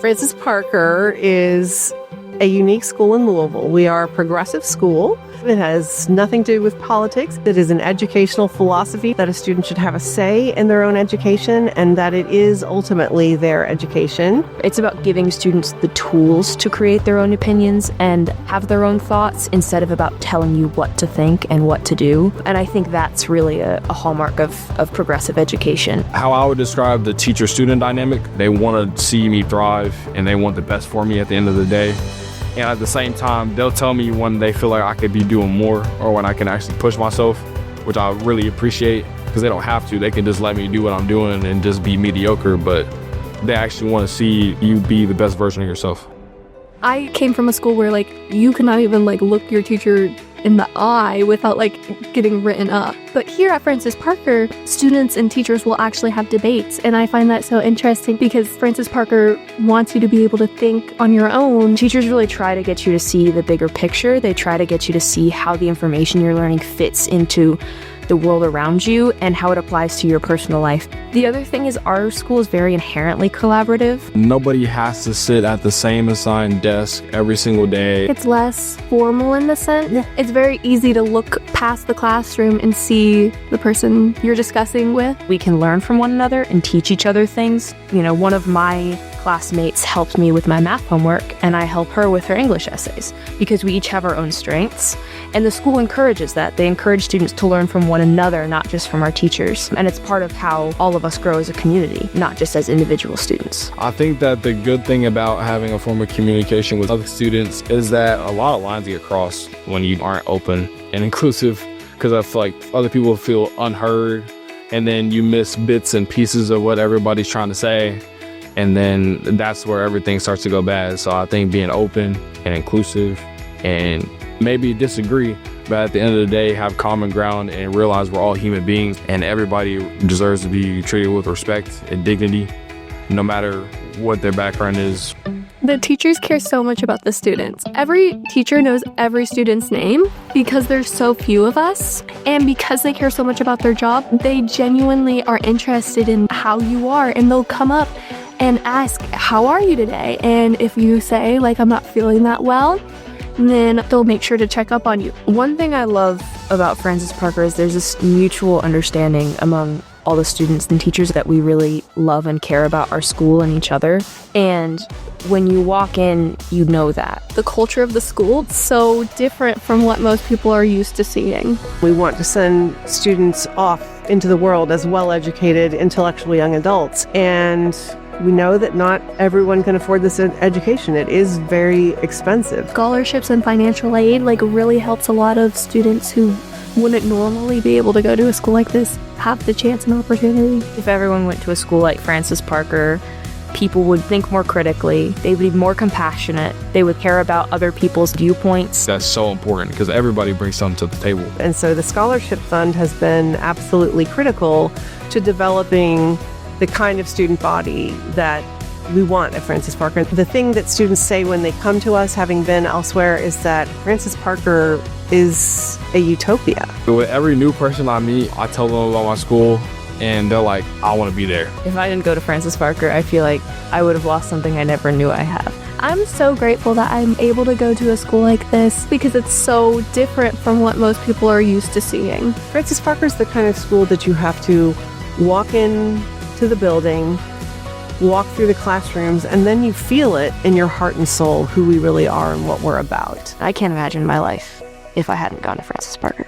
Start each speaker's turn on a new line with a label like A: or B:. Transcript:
A: Francis Parker is a unique school in Louisville. We are a progressive school. It has nothing to do with politics. It is an educational philosophy that a student should have a say in their own education and that it is ultimately their education.
B: It's about giving students the tools to create their own opinions and have their own thoughts instead of about telling you what to think and what to do. And I think that's really a hallmark of progressive education.
C: How I would describe the teacher-student dynamic, they want to see me thrive and they want the best for me at the end of the day. And at the same time, they'll tell me when they feel like I could be doing more or when I can actually push myself, which I really appreciate because they don't have to. They can just let me do what I'm doing and just be mediocre, but they actually want to see you be the best version of yourself.
D: I came from a school where you could not even look your teacher in the eye without getting written up. But here at Francis Parker, students and teachers will actually have debates, and I find that so interesting because Francis Parker wants you to be able to think on your own.
B: Teachers really try to get you to see the bigger picture. They try to get you to see how the information you're learning fits into the world around you and how it applies to your personal life. The other thing is our school is very inherently collaborative.
C: Nobody has to sit at the same assigned desk every single day.
D: It's less formal in the sense. Yeah. It's very easy to look past the classroom and see the person you're discussing with.
B: We can learn from one another and teach each other things. One of my classmates helped me with my math homework and I help her with her English essays because we each have our own strengths. And the school encourages that. They encourage students to learn from one another, not just from our teachers. And it's part of how all of us grow as a community, not just as individual students.
C: I think that the good thing about having a form of communication with other students is that a lot of lines get crossed when you aren't open and inclusive, because I feel like other people feel unheard and then you miss bits and pieces of what everybody's trying to say. And then that's where everything starts to go bad. So I think being open and inclusive and maybe disagree, but at the end of the day, have common ground and realize we're all human beings and everybody deserves to be treated with respect and dignity, no matter what their background is.
D: The teachers care so much about the students. Every teacher knows every student's name because there's so few of us. And because they care so much about their job, they genuinely are interested in how you are. And they'll come up and ask, how are you today? And if you say, I'm not feeling that well, then they'll make sure to check up on you.
B: One thing I love about Francis Parker is there's this mutual understanding among all the students and teachers that we really love and care about our school and each other. And when you walk in, you know that.
D: The culture of the school is so different from what most people are used to seeing.
A: We want to send students off into the world as well-educated, intellectually young adults. And we know that not everyone can afford this education. It is very expensive.
D: Scholarships and financial aid really helps a lot of students who wouldn't normally be able to go to a school like this have the chance and opportunity.
B: If everyone went to a school like Francis Parker, people would think more critically, they would be more compassionate, they would care about other people's viewpoints.
C: That's so important because everybody brings something to the table.
A: And so the scholarship fund has been absolutely critical to developing the kind of student body that we want at Francis Parker. The thing that students say when they come to us, having been elsewhere, is that Francis Parker is a utopia.
C: With every new person I meet, I tell them about my school, and they're like, I want to be there.
B: If I didn't go to Francis Parker, I feel like I would have lost something I never knew I have.
D: I'm so grateful that I'm able to go to a school like this because it's so different from what most people are used to seeing.
A: Francis Parker is the kind of school that you have to walk in to the building, walk through the classrooms, and then you feel it in your heart and soul who we really are and what we're about.
B: I can't imagine my life if I hadn't gone to Francis Parker.